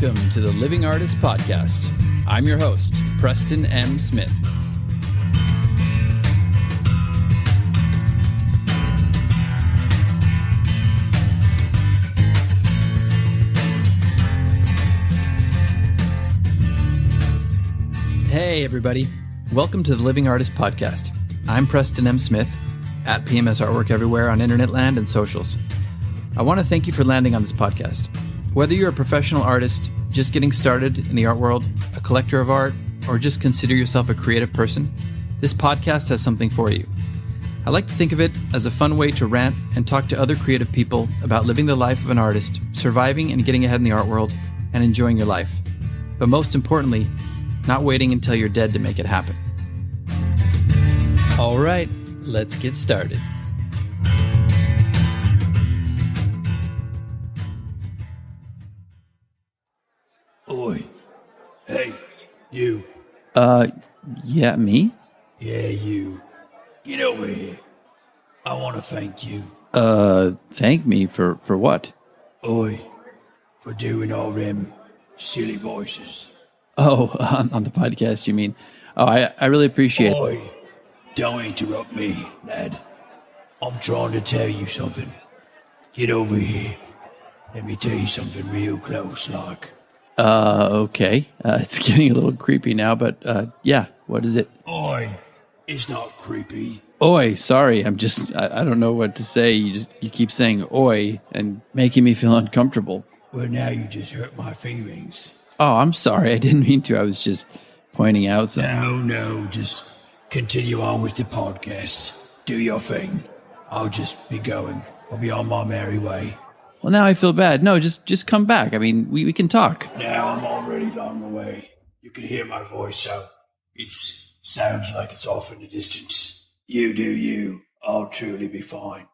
Welcome to the Living Artist Podcast. I'm your host, Preston M. Smith. Hey, everybody. Welcome to the Living Artist Podcast. I'm Preston M. Smith, at PMS Artwork everywhere on internet land and socials. I want to thank you for landing on this podcast. Whether you're a professional artist, just getting started in the art world, a collector of art, or just consider yourself a creative person, this podcast has something for you. I like to think of it as a fun way to rant and talk to other creative people about living the life of an artist, surviving and getting ahead in the art world, and enjoying your life. But most importantly, not waiting until you're dead to make it happen. All right, let's get started. Oi. Hey, you. Yeah, me? Yeah, you. Get over here. I want to thank you. Thank me for what? Oi. For doing all them silly voices. Oh, on the podcast, you mean? Oh, I really appreciate it. Oi. Don't interrupt me, lad. I'm trying to tell you something. Get over here. Let me tell you something real close, like. Okay. It's getting a little creepy now, but, yeah, what is it? Oi. It's not creepy. Oi, sorry, I don't know what to say. You keep saying oi and making me feel uncomfortable. Well, now you just hurt my feelings. Oh, I'm sorry. I didn't mean to. I was just pointing out something. No, just continue on with the podcast. Do your thing. I'll just be going. I'll be on my merry way. Well, now I feel bad. No, just come back. I mean, we can talk. Now I'm already long away. You can hear my voice, so it sounds like it's off in the distance. You do you. I'll truly be fine.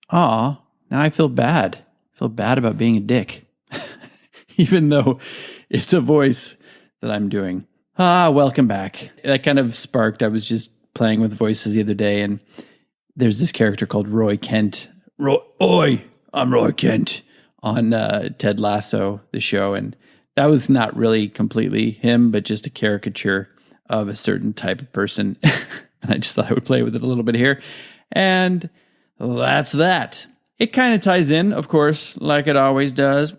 Aw, now I feel bad. I feel bad about being a dick. Even though it's a voice that I'm doing. Welcome back. That kind of sparked. I was just playing with voices the other day, and there's this character called Roy Kent. Oi, I'm Roy Kent. On Ted Lasso, the show, and that was not really completely him, but just a caricature of a certain type of person. And I just thought I would play with it a little bit here. And that's that. It kind of ties in, of course, like it always does.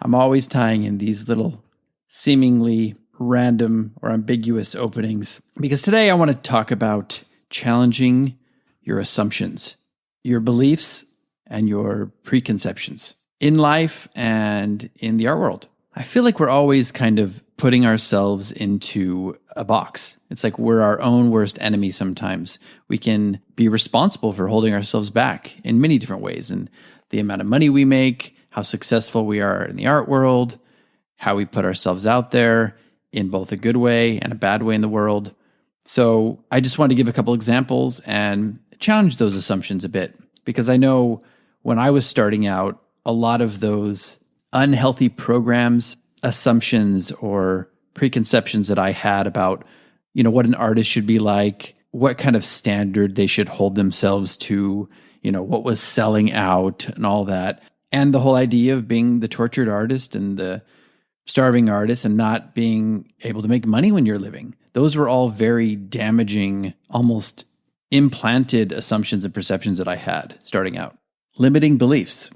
I'm always tying in these little seemingly random or ambiguous openings, because today I want to talk about challenging your assumptions, your beliefs, and your preconceptions in life and in the art world. I feel like we're always kind of putting ourselves into a box. It's like we're our own worst enemy sometimes. We can be responsible for holding ourselves back in many different ways. And the amount of money we make, how successful we are in the art world, how we put ourselves out there in both a good way and a bad way in the world. So I just wanted to give a couple examples and challenge those assumptions a bit, because I know when I was starting out, a lot of those unhealthy programs, assumptions, or preconceptions that I had about, what an artist should be like, what kind of standard they should hold themselves to, what was selling out and all that. And the whole idea of being the tortured artist and the starving artist and not being able to make money when you're living. Those were all very damaging, almost implanted assumptions and perceptions that I had starting out. Limiting beliefs.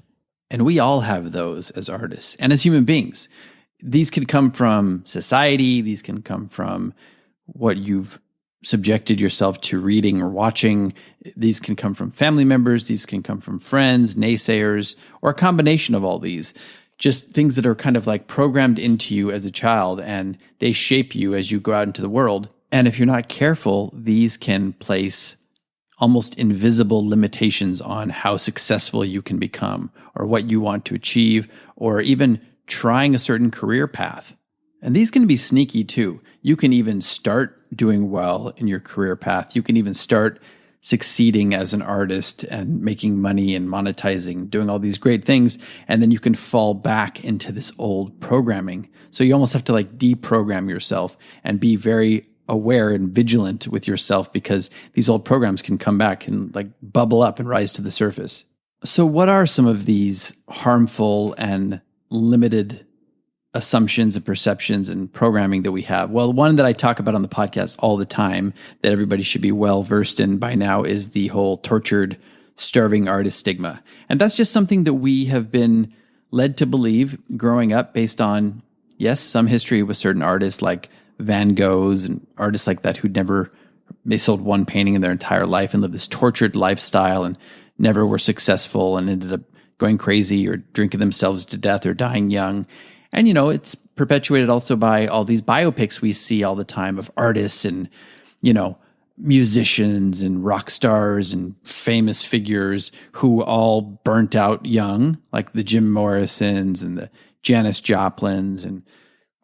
And we all have those as artists and as human beings. These can come from society. These can come from what you've subjected yourself to reading or watching. These can come from family members. These can come from friends, naysayers, or a combination of all these. Just things that are kind of like programmed into you as a child, and they shape you as you go out into the world. And if you're not careful, these can place almost invisible limitations on how successful you can become or what you want to achieve, or even trying a certain career path. And these can be sneaky too. You can even start doing well in your career path. You can even start succeeding as an artist and making money and monetizing, doing all these great things. And then you can fall back into this old programming. So you almost have to like deprogram yourself and be very aware and vigilant with yourself, because these old programs can come back and like bubble up and rise to the surface. So what are some of these harmful and limited assumptions and perceptions and programming that we have? Well, one that I talk about on the podcast all the time that everybody should be well versed in by now is the whole tortured, starving artist stigma. And that's just something that we have been led to believe growing up based on, yes, some history with certain artists like Van Goghs and artists like that they sold one painting in their entire life and lived this tortured lifestyle and never were successful and ended up going crazy or drinking themselves to death or dying young. And, it's perpetuated also by all these biopics we see all the time of artists and, musicians and rock stars and famous figures who all burnt out young, like the Jim Morrisons and the Janis Joplins and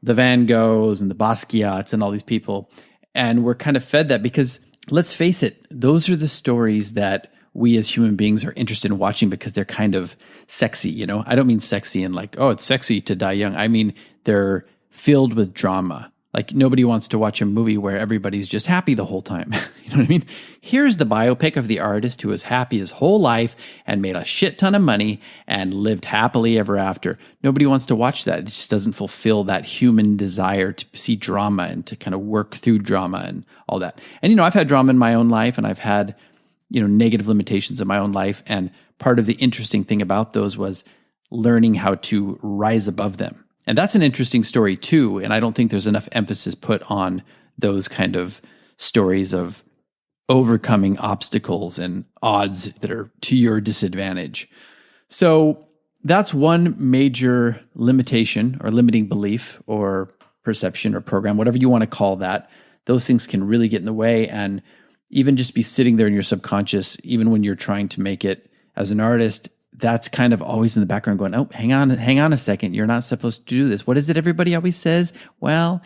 the Van Goghs and the Basquiats and all these people. And we're kind of fed that because, let's face it, those are the stories that we as human beings are interested in watching because they're kind of sexy, I don't mean sexy and like, oh, it's sexy to die young. I mean, they're filled with drama. Like nobody wants to watch a movie where everybody's just happy the whole time. You know what I mean? Here's the biopic of the artist who was happy his whole life and made a shit ton of money and lived happily ever after. Nobody wants to watch that. It just doesn't fulfill that human desire to see drama and to kind of work through drama and all that. And, I've had drama in my own life and I've had negative limitations in my own life. And part of the interesting thing about those was learning how to rise above them. And that's an interesting story too. And I don't think there's enough emphasis put on those kind of stories of overcoming obstacles and odds that are to your disadvantage. So that's one major limitation or limiting belief or perception or program, whatever you want to call that. Those things can really get in the way and even just be sitting there in your subconscious, even when you're trying to make it as an artist, that's kind of always in the background going, oh, hang on a second. You're not supposed to do this. What is it everybody always says? Well,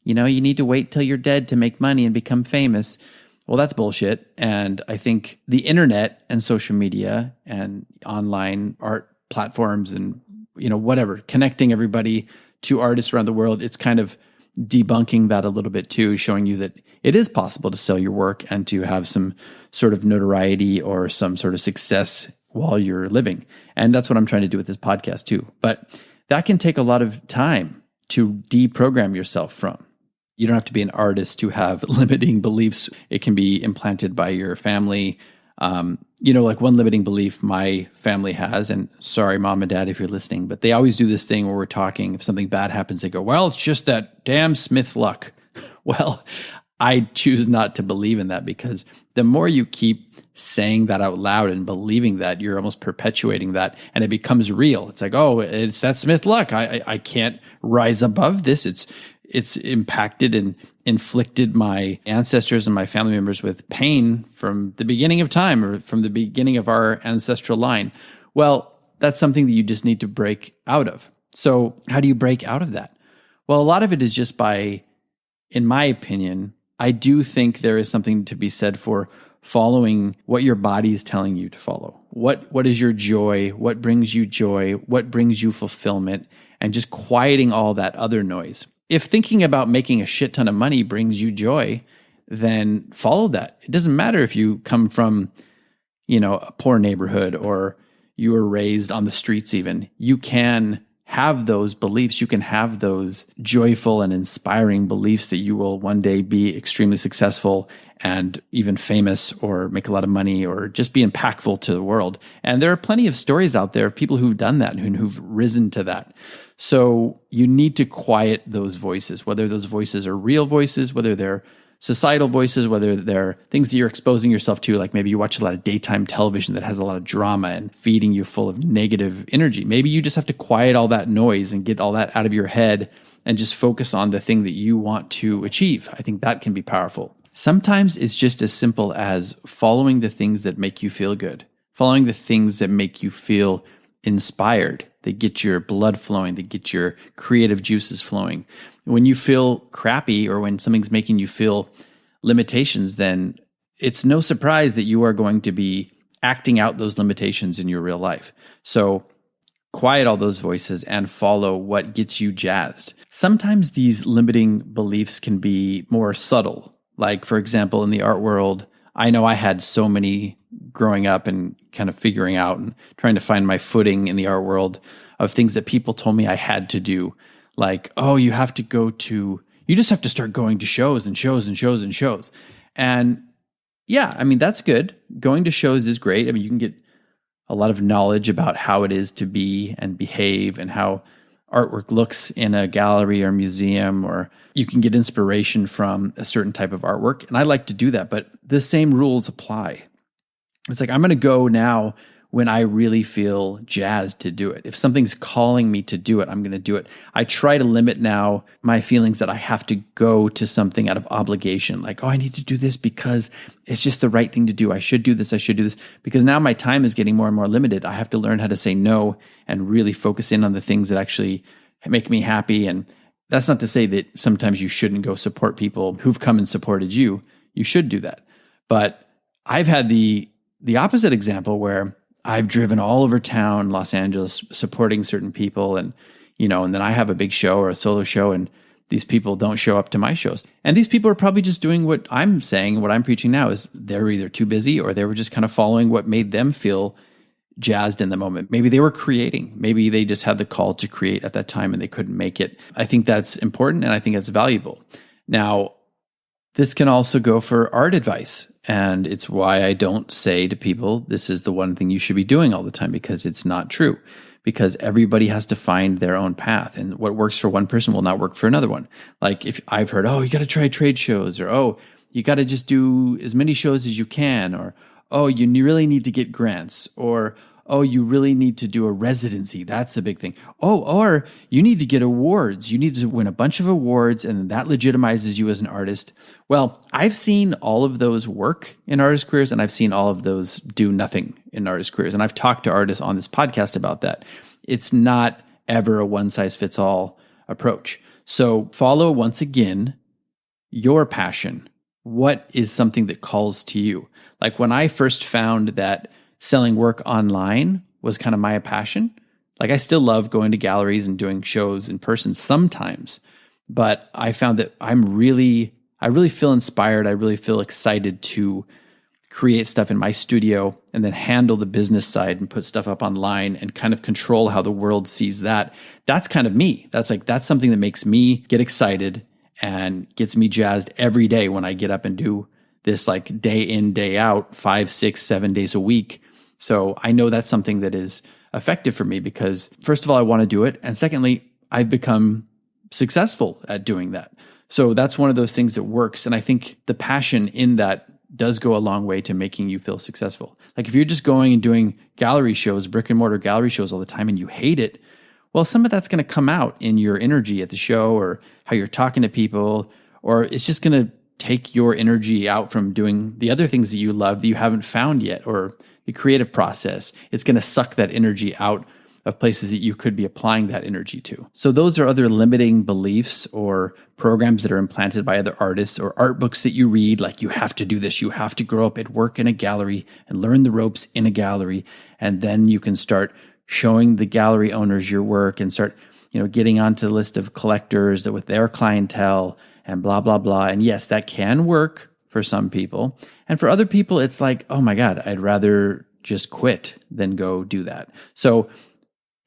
you need to wait till you're dead to make money and become famous. Well, that's bullshit. And I think the internet and social media and online art platforms and, whatever, connecting everybody to artists around the world, it's kind of debunking that a little bit too, showing you that it is possible to sell your work and to have some sort of notoriety or some sort of success while you're living. And that's what I'm trying to do with this podcast too. But that can take a lot of time to deprogram yourself from. You don't have to be an artist to have limiting beliefs. It can be implanted by your family. Like one limiting belief my family has, and sorry, mom and dad, if you're listening, but they always do this thing where we're talking, if something bad happens, they go, well, it's just that damn Smith luck. Well, I choose not to believe in that because the more you keep saying that out loud and believing that, you're almost perpetuating that and it becomes real. It's like, oh, it's that Smith luck. I can't rise above this. It's impacted and inflicted my ancestors and my family members with pain from the beginning of time or from the beginning of our ancestral line. Well, that's something that you just need to break out of. So how do you break out of that? Well, a lot of it is just by, in my opinion, I do think there is something to be said for following what your body is telling you to follow. What is your joy? What brings you joy? What brings you fulfillment? And just quieting all that other noise. If thinking about making a shit ton of money brings you joy, then follow that. It doesn't matter if you come from, a poor neighborhood or you were raised on the streets even. You can have those beliefs. You can have those joyful and inspiring beliefs that you will one day be extremely successful and even famous or make a lot of money or just be impactful to the world. And there are plenty of stories out there of people who've done that and who've risen to that. So you need to quiet those voices, whether those voices are real voices, whether they're societal voices, whether they're things that you're exposing yourself to, like maybe you watch a lot of daytime television that has a lot of drama and feeding you full of negative energy. Maybe you just have to quiet all that noise and get all that out of your head and just focus on the thing that you want to achieve. I think that can be powerful. Sometimes it's just as simple as following the things that make you feel good, following the things that make you feel inspired, that get your blood flowing, that get your creative juices flowing. When you feel crappy or when something's making you feel limitations, then it's no surprise that you are going to be acting out those limitations in your real life. So quiet all those voices and follow what gets you jazzed. Sometimes these limiting beliefs can be more subtle. Like, for example, in the art world, I know I had so many growing up and kind of figuring out and trying to find my footing in the art world of things that people told me I had to do. Like, oh, you just have to start going to shows and shows and shows and shows. And yeah, I mean, that's good. Going to shows is great. I mean, you can get a lot of knowledge about how it is to be and behave and how artwork looks in a gallery or museum, or you can get inspiration from a certain type of artwork. And I like to do that, but the same rules apply. It's like, I'm going to go now when I really feel jazzed to do it. If something's calling me to do it, I'm going to do it. I try to limit now my feelings that I have to go to something out of obligation. Like, oh, I need to do this because it's just the right thing to do. I should do this. I should do this. Because now my time is getting more and more limited. I have to learn how to say no and really focus in on the things that actually make me happy. And that's not to say that sometimes you shouldn't go support people who've come and supported you. You should do that. But I've had the opposite example where I've driven all over town, Los Angeles, supporting certain people, and then I have a big show or a solo show, and these people don't show up to my shows. And these people are probably just doing what I'm saying, what I'm preaching now is they're either too busy or they were just kind of following what made them feel jazzed in the moment. Maybe they were creating. Maybe they just had the call to create at that time and they couldn't make it. I think that's important and I think that's valuable. Now, this can also go for art advice. And it's why I don't say to people, this is the one thing you should be doing all the time, because it's not true. Because everybody has to find their own path. And what works for one person will not work for another one. Like if I've heard, oh, you got to try trade shows, or oh, you got to just do as many shows as you can, or oh, you really need to get grants, or oh, you really need to do a residency. That's the big thing. Oh, or you need to get awards. You need to win a bunch of awards, and that legitimizes you as an artist. Well, I've seen all of those work in artist careers, and I've seen all of those do nothing in artist careers. And I've talked to artists on this podcast about that. It's not ever a one-size-fits-all approach. So follow, once again, your passion. What is something that calls to you? Like when I first found that selling work online was kind of my passion. Like I still love going to galleries and doing shows in person sometimes, but I found that I really feel inspired. I really feel excited to create stuff in my studio and then handle the business side and put stuff up online and kind of control how the world sees that. That's kind of me. That's something that makes me get excited and gets me jazzed every day when I get up and do this, like day in, day out, 5, 6, 7 days a week. So I know that's something that is effective for me because first of all, I want to do it. And secondly, I've become successful at doing that. So that's one of those things that works. And I think the passion in that does go a long way to making you feel successful. Like if you're just going and doing gallery shows, brick and mortar gallery shows all the time and you hate it, well, some of that's going to come out in your energy at the show or how you're talking to people, or it's just going to take your energy out from doing the other things that you love that you haven't found yet, or the creative process. It's going to suck that energy out of places that you could be applying that energy to. So those are other limiting beliefs or programs that are implanted by other artists, or art books that you read, like you have to do this, you have to grow up at work in a gallery and learn the ropes in a gallery, and then you can start showing the gallery owners your work and start, getting onto the list of collectors that with their clientele and blah, blah, blah. And yes, that can work for some people. And for other people, it's like, oh my God, I'd rather just quit than go do that. So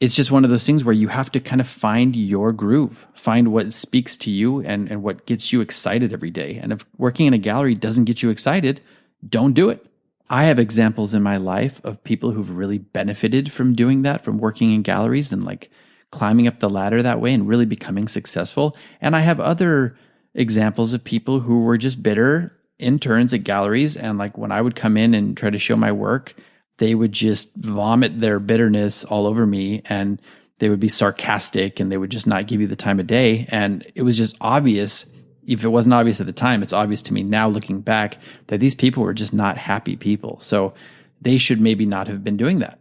it's just one of those things where you have to kind of find your groove, find what speaks to you and what gets you excited every day. And if working in a gallery doesn't get you excited, don't do it. I have examples in my life of people who've really benefited from doing that, from working in galleries and like climbing up the ladder that way and really becoming successful. And I have other examples of people who were just bitter interns at galleries. And like when I would come in and try to show my work, they would just vomit their bitterness all over me, and they would be sarcastic and they would just not give you the time of day. And it was just obvious. If it wasn't obvious at the time, it's obvious to me now looking back that these people were just not happy people. So they should maybe not have been doing that.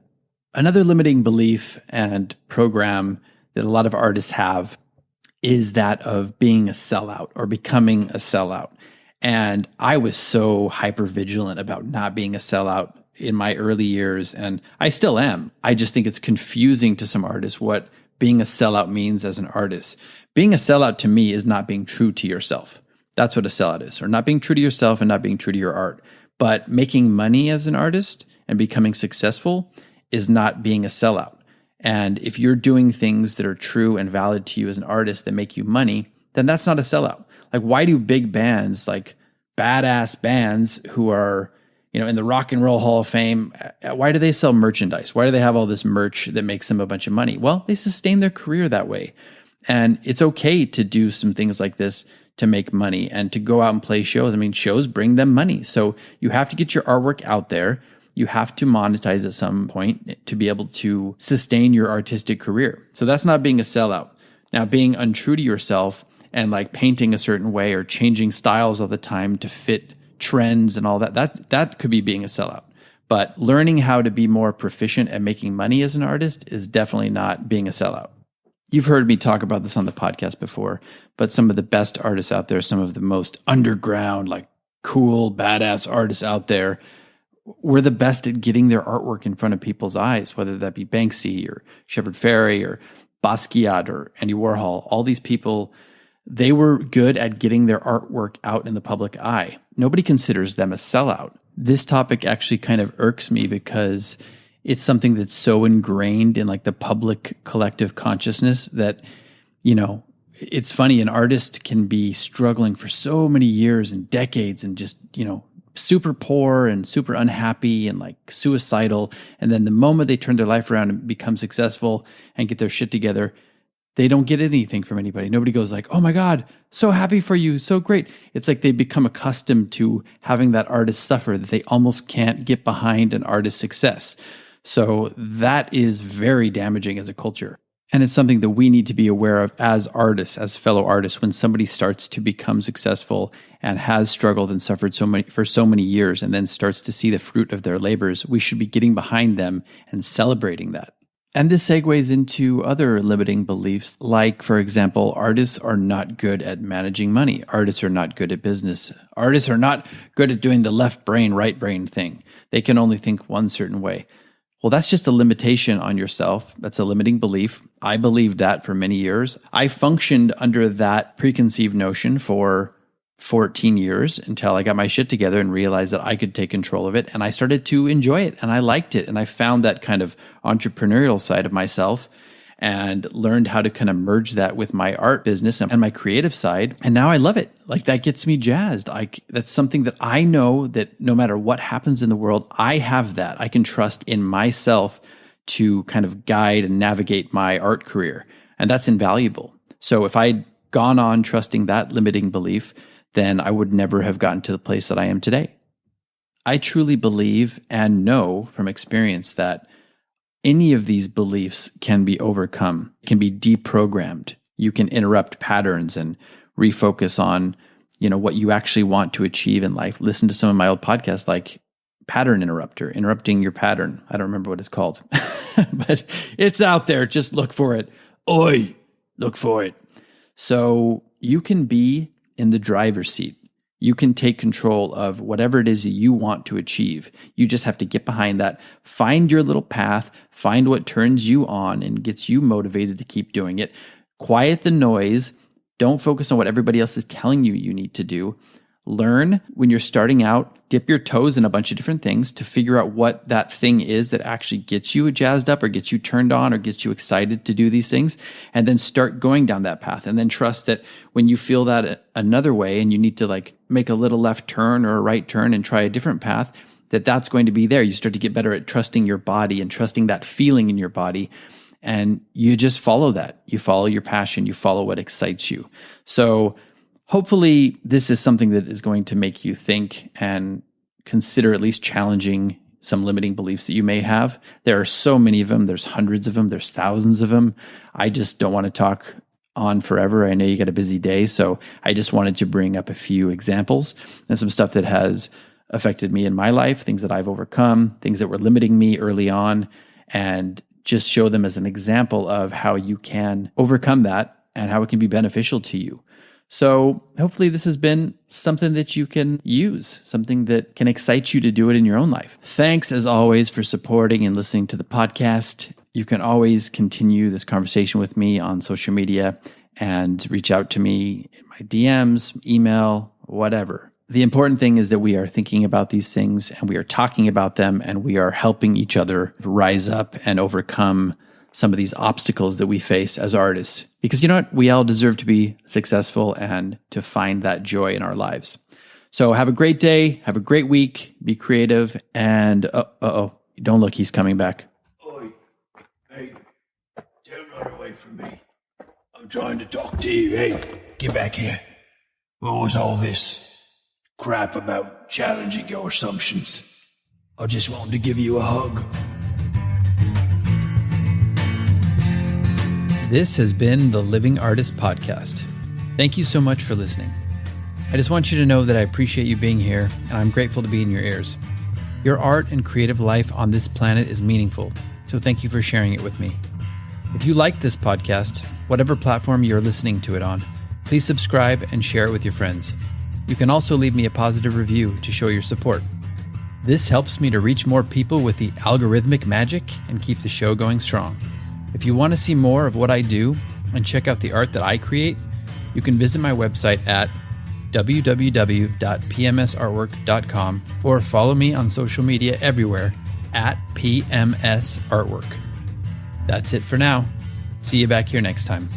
Another limiting belief and program that a lot of artists have is that of being a sellout or becoming a sellout. And I was so hyper vigilant about not being a sellout in my early years, and I still am. I just think it's confusing to some artists what being a sellout means as an artist. Being a sellout to me is not being true to yourself. That's what a sellout is, or not being true to yourself and not being true to your art. But making money as an artist and becoming successful is not being a sellout. And if you're doing things that are true and valid to you as an artist that make you money, then that's not a sellout. Like, why do big bands, like badass bands who are, in the Rock and Roll Hall of Fame, why do they sell merchandise? Why do they have all this merch that makes them a bunch of money? Well, they sustain their career that way. And it's okay to do some things like this to make money and to go out and play shows. I mean, shows bring them money. So you have to get your artwork out there. You have to monetize at some point to be able to sustain your artistic career. So that's not being a sellout. Now, being untrue to yourself and like painting a certain way or changing styles all the time to fit trends and all that could be being a sellout. But learning how to be more proficient at making money as an artist is definitely not being a sellout. You've heard me talk about this on the podcast before, but some of the best artists out there, some of the most underground, like cool, badass artists out there, were the best at getting their artwork in front of people's eyes, whether that be Banksy or Shepard Fairey or Basquiat or Andy Warhol. All these people, they were good at getting their artwork out in the public eye. Nobody considers them a sellout. This topic actually kind of irks me because it's something that's so ingrained in like the public collective consciousness that, it's funny, an artist can be struggling for so many years and decades and just, super poor and super unhappy and like suicidal. And then the moment they turn their life around and become successful and get their shit together, they don't get anything from anybody. Nobody goes like, oh my God, so happy for you, so great. It's like they become accustomed to having that artist suffer that they almost can't get behind an artist's success. So that is very damaging as a culture. And it's something that we need to be aware of as artists, as fellow artists, when somebody starts to become successful and has struggled and suffered for so many years and then starts to see the fruit of their labors, we should be getting behind them and celebrating that. And this segues into other limiting beliefs, like, for example, artists are not good at managing money. Artists are not good at business. Artists are not good at doing the left brain, right brain thing. They can only think one certain way. Well, that's just a limitation on yourself. That's a limiting belief. I believed that for many years. I functioned under that preconceived notion for 14 years until I got my shit together and realized that I could take control of it. And I started to enjoy it and I liked it. And I found that kind of entrepreneurial side of myself and learned how to kind of merge that with my art business and my creative side. And now I love it. Like, that gets me jazzed. That's something that I know that no matter what happens in the world, I have that. I can trust in myself to kind of guide and navigate my art career. And that's invaluable. So if I'd gone on trusting that limiting belief, then I would never have gotten to the place that I am today. I truly believe and know from experience that any of these beliefs can be overcome, can be deprogrammed. You can interrupt patterns and refocus on, what you actually want to achieve in life. Listen to some of my old podcasts like Pattern Interrupter, Interrupting Your Pattern. I don't remember what it's called, but it's out there. Just look for it. Oi, look for it. So you can be in the driver's seat. You can take control of whatever it is that you want to achieve. You just have to get behind that, find your little path, find what turns you on and gets you motivated to keep doing it. Quiet the noise. Don't focus on what everybody else is telling you you need to do. Learn when you're starting out, dip your toes in a bunch of different things to figure out what that thing is that actually gets you jazzed up or gets you turned on or gets you excited to do these things. And then start going down that path. And then trust that when you feel that another way and you need to like make a little left turn or a right turn and try a different path, that's going to be there. You start to get better at trusting your body and trusting that feeling in your body. And you just follow that. You follow your passion. You follow what excites you. So hopefully this is something that is going to make you think and consider at least challenging some limiting beliefs that you may have. There are so many of them. There's hundreds of them. There's thousands of them. I just don't want to talk on forever. I know you got a busy day, so I just wanted to bring up a few examples and some stuff that has affected me in my life, things that I've overcome, things that were limiting me early on, and just show them as an example of how you can overcome that and how it can be beneficial to you. So hopefully this has been something that you can use, something that can excite you to do it in your own life. Thanks as always for supporting and listening to the podcast. You can always continue this conversation with me on social media and reach out to me in my DMs, email, whatever. The important thing is that we are thinking about these things and we are talking about them and we are helping each other rise up and overcome some of these obstacles that we face as artists. Because you know what? We all deserve to be successful and to find that joy in our lives. So have a great day. Have a great week. Be creative. And don't look, he's coming back. Oi, hey, don't run away from me. I'm trying to talk to you. Hey, get back here. What was all this crap about challenging your assumptions? I just wanted to give you a hug. This has been the Living Artist Podcast. Thank you so much for listening. I just want you to know that I appreciate you being here, and I'm grateful to be in your ears. Your art and creative life on this planet is meaningful, so thank you for sharing it with me. If you like this podcast, whatever platform you're listening to it on, please subscribe and share it with your friends. You can also leave me a positive review to show your support. This helps me to reach more people with the algorithmic magic and keep the show going strong. If you want to see more of what I do and check out the art that I create, you can visit my website at www.pmsartwork.com or follow me on social media everywhere at PMS Artwork. That's it for now. See you back here next time.